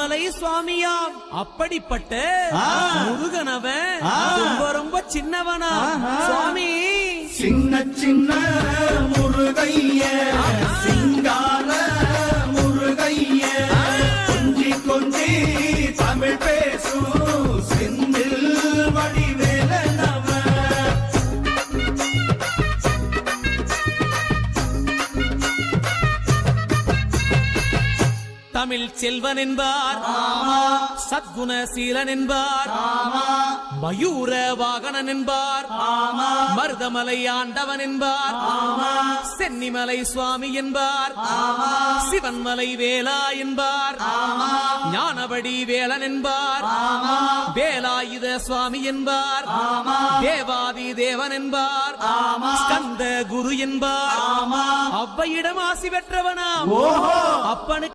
மருதமலை சுவாமியாம். அப்படிப்பட்ட முருகனவன் ரொம்ப ரொம்ப சின்னவனா சுவாமி. சின்ன சின்ன முருகைய சிங்கார முருகைய கொஞ்சி கொஞ்சி தமிழ் பேசும் செந்தில் வடிவேலனவ. தமிழ் செல்வன் என்பார், சத்குணசீலன் என்பார், மயூர வாகனன் என்பார், மருதமலை ஆண்டவன் என்பார், சென்னிமலை சுவாமி என்பார், சிவன்மலை வேலா என்பார், ஞானபடி வேலன் என்பார், வேலாயுத சுவாமி என்பார், தேவாதி தேவன் என்பார், ஸ்கந்த குரு என்பார், அவ்வையிடம் ஆசி பெற்றவனாம். அப்பனுக்கு